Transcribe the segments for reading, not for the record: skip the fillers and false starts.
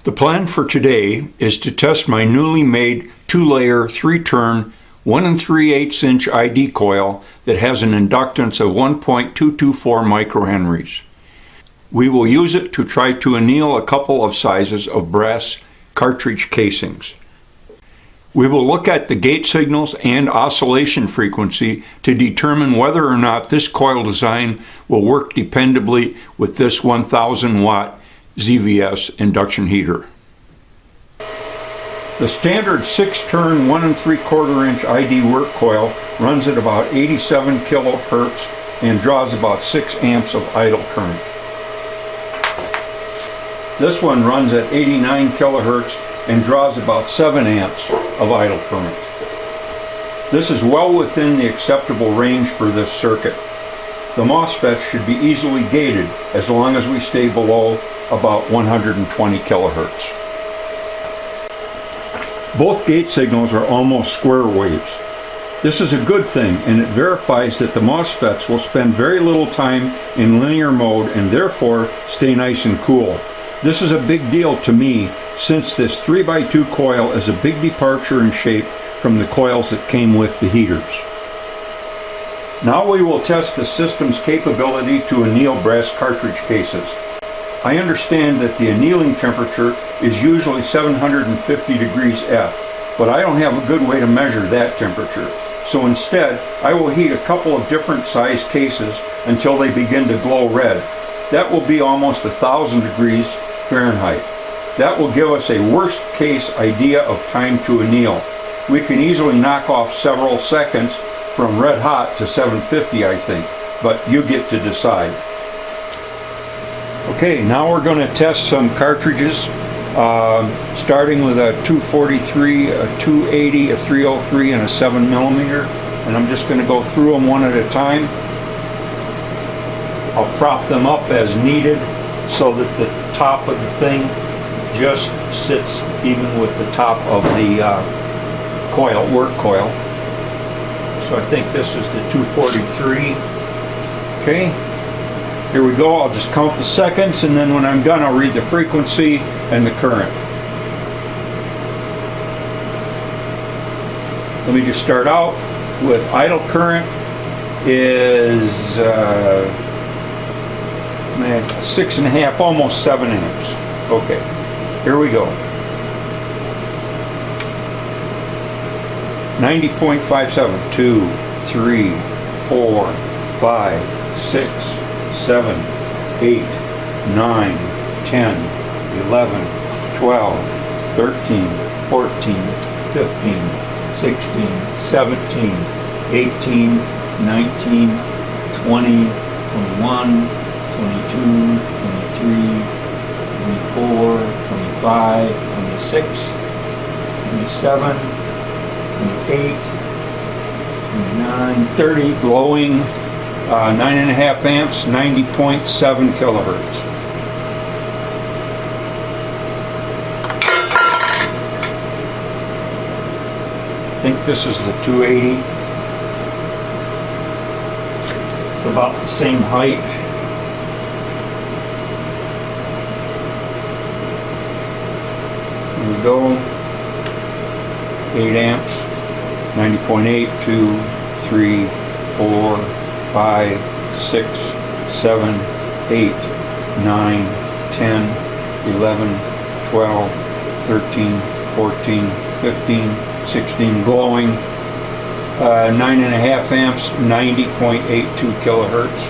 The plan for today is to test my newly made 2-layer, 3-turn, 1 3/8 inch ID coil that has an inductance of 1.224 microhenries. We will use it to try to anneal a couple of sizes of brass cartridge casings. We will look at the gate signals and oscillation frequency to determine whether or not this coil design will work dependably with this 1000 watt ZVS induction heater. The standard 6-turn 1 3/4 inch ID work coil runs at about 87 kilohertz and draws about 6 amps of idle current. This one runs at 89 kilohertz and draws about 7 amps of idle current. This is well within the acceptable range for this circuit. The MOSFETs should be easily gated as long as we stay below about 120 kilohertz. Both gate signals are almost square waves. This is a good thing, and it verifies that the MOSFETs will spend very little time in linear mode and therefore stay nice and cool. This is a big deal to me since this 3x2 coil is a big departure in shape from the coils that came with the heaters. Now we will test the system's capability to anneal brass cartridge cases. I understand that the annealing temperature is usually 750 degrees F, but I don't have a good way to measure that temperature. So instead, I will heat a couple of different size cases until they begin to glow red. That will be almost 1000 degrees Fahrenheit. That will give us a worst case idea of time to anneal. We can easily knock off several seconds from red hot to 750, I think, but you get to decide. Okay, now we're going to test some cartridges, starting with a 243, a 280, a 303, and a 7mm, and I'm just going to go through them one at a time. I'll prop them up as needed so that the top of the thing just sits even with the top of the coil, work coil. So I think this is the 243. Okay, here we go. I'll just count the seconds, and then when I'm done I'll read the frequency and the current. Let me just start out with idle current is 6.5, almost 7 amps. Okay, here we go. 90.57, 2, 3, 4, 5, 6, 7, 8, 9, 10, 11, 12, 13, 14, 15, 16, 17, 18, 19, 20, 21, 22, 23, 24, 25, 26, 27, 28, 29, 30, glowing 9.5 amps, 90.7 kilohertz. I think this is the 280. It's about the same height. Here we go. 8 amps, 90.8, 2, 3, 4, 5, 6, 7, 8, 9, 10, 11, 12, 13, 14, 15, 16, glowing 9.5 amps, 90.82 kilohertz.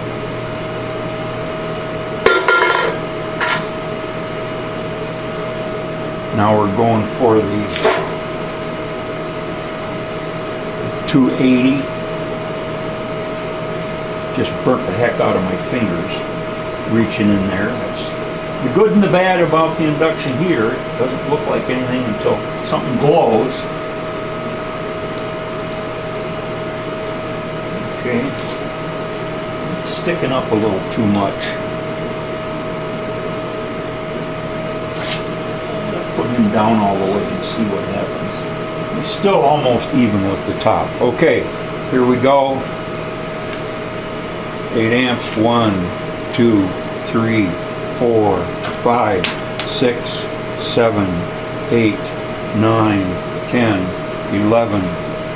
Now we're going for the 280. Just burnt the heck out of my fingers reaching in there. That's the good and the bad about the induction heater. It doesn't look like anything until something glows. Okay, it's sticking up a little too much. Put him down all the way and see what happens. He's still almost even with the top. Okay, here we go. 8 amps, 1, 2, 3, 4, 5, 6, 7, 8, 9, 10, 11,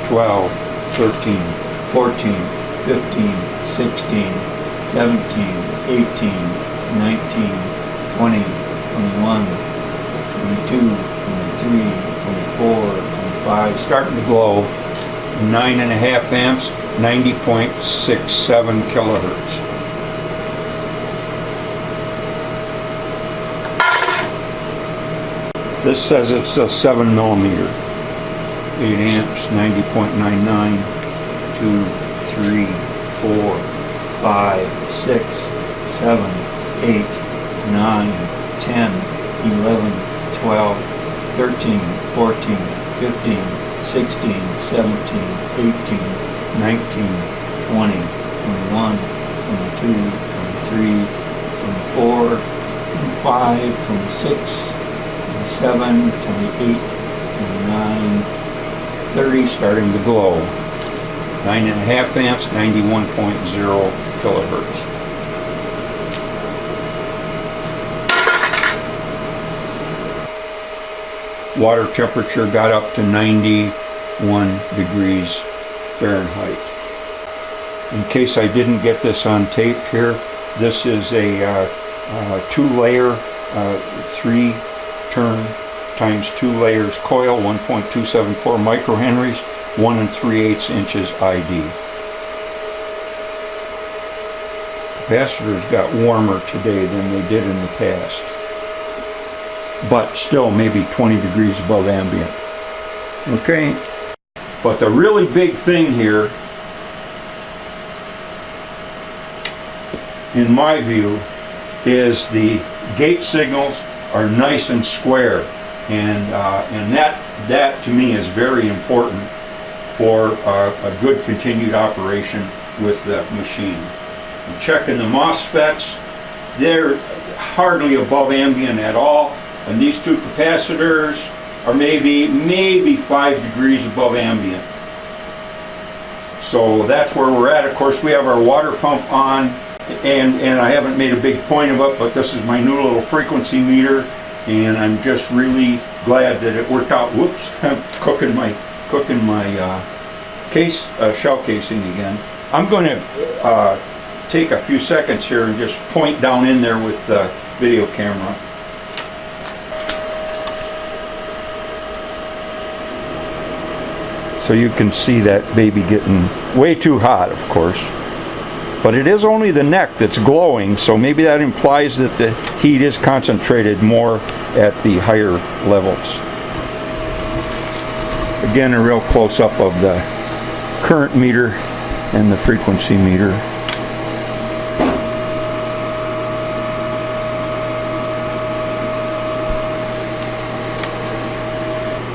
12, 13, 14, 15, 16, 17, 18, 19, 20, 21, 22, 23, 24, 25, starting to glow. 9.5 amps, 90.67 kilohertz. This says it's a 7 millimeter. 8 amps, 90.99, 2, 3, 4, 5, 6, 7, 8, 9, 10, 11, 12, 13, 14, 15, 16, 17, 18, 19, 20, 21, 22, 23, 24, 25, 26, 27, 28, 29, 30, starting to glow. 9.5 amps, 91.0 kilohertz. Water temperature got up to 91 degrees Fahrenheit. In case I didn't get this on tape here, this is a 2-layer, 3-turn times 2 layers coil, 1.274 microhenries, 1 3/8 inches ID. Capacitors got warmer today than they did in the past, but still maybe 20 degrees above ambient. Okay, but the really big thing here, in my view, is the gate signals are nice and square, and that to me is very important for a good continued operation with the machine. I'm checking the MOSFETs; they're hardly above ambient at all. And these two capacitors are maybe 5 degrees above ambient. So that's where we're at. Of course, we have our water pump on, and I haven't made a big point of it, but this is my new little frequency meter, and I'm just really glad that it worked out. Whoops, I'm cooking my shell casing again. I'm going to take a few seconds here and just point down in there with the video camera. So you can see that baby getting way too hot, of course. But it is only the neck that's glowing, so maybe that implies that the heat is concentrated more at the higher levels. Again, a real close-up of the current meter and the frequency meter.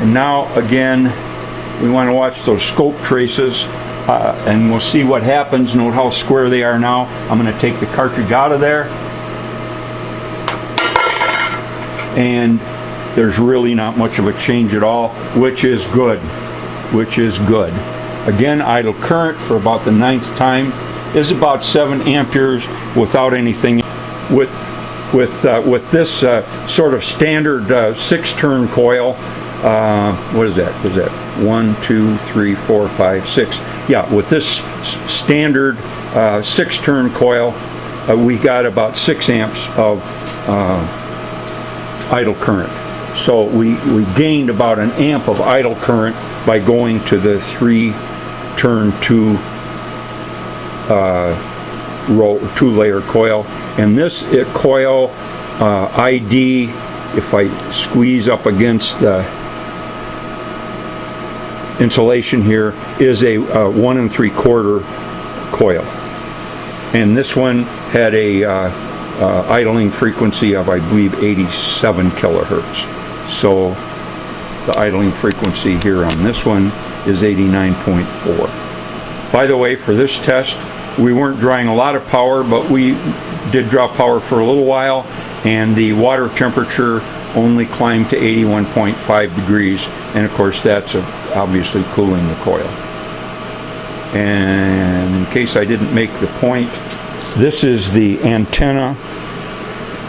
And now, again, we want to watch those scope traces, and we'll see what happens. Note how square they are now. I'm going to take the cartridge out of there, and there's really not much of a change at all, which is good. Again, idle current for about the 9th time is about 7 amperes without anything. With this sort of standard 6-turn coil. What is that? 1, 2, 3, 4, 5, 6. Yeah, with this standard 6-turn coil, we got about 6 amps of idle current. So we gained about 1 amp of idle current by going to the 3-turn 2-layer coil. And this coil ID, if I squeeze up against the insulation here, is a 1 3/4 coil, and this one had a idling frequency of, I believe, 87 kilohertz. So the idling frequency here on this one is 89.4. By the way, for this test, we weren't drawing a lot of power, but we did draw power for a little while, and the water temperature only climbed to 81.5 degrees, and of course that's obviously cooling the coil. And in case I didn't make the point, this is the antenna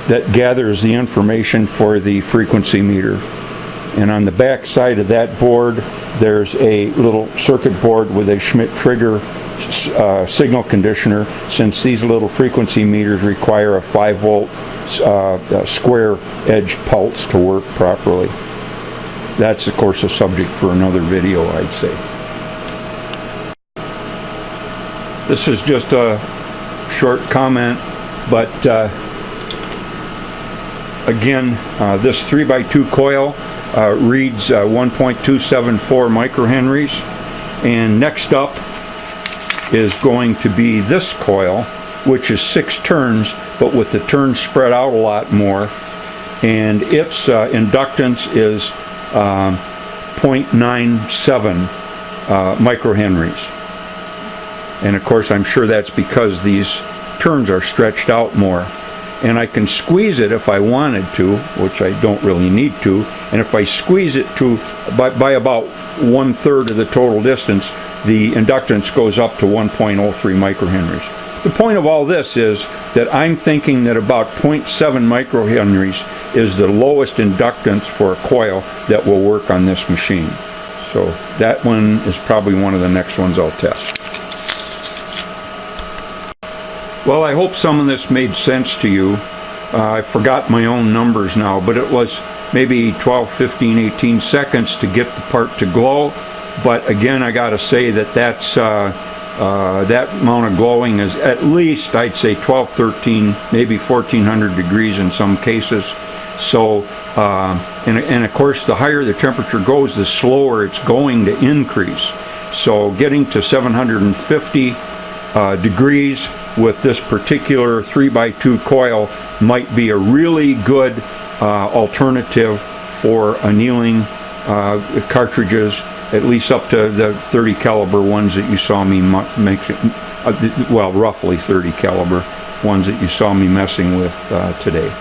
that gathers the information for the frequency meter. And on the back side of that board, there's a little circuit board with a Schmidt trigger signal conditioner, since these little frequency meters require a 5-volt square edge pulse to work properly. That's, of course, a subject for another video, I'd say. This is just a short comment, but again, this 3x2 coil reads 1.274 microhenries, and next up is going to be this coil, which is 6 turns, but with the turns spread out a lot more, and its inductance is 0.97 microhenries. And of course, I'm sure that's because these turns are stretched out more. And I can squeeze it if I wanted to, which I don't really need to, and if I squeeze it to by about 1/3 of the total distance, the inductance goes up to 1.03 microhenries. The point of all this is that I'm thinking that about 0.7 microhenries is the lowest inductance for a coil that will work on this machine. So that one is probably one of the next ones I'll test. Well, I hope some of this made sense to you. I forgot my own numbers now, but it was maybe 12, 15, 18 seconds to get the part to glow. But again, I got to say that that amount of glowing is at least, I'd say, 12, 13, maybe 1400 degrees in some cases. So, and of course, the higher the temperature goes, the slower it's going to increase. So getting to 750 degrees with this particular 3x2 coil might be a really good alternative for annealing cartridges, at least up to the 30 caliber ones that you saw me make, well, roughly 30 caliber ones that you saw me messing with today.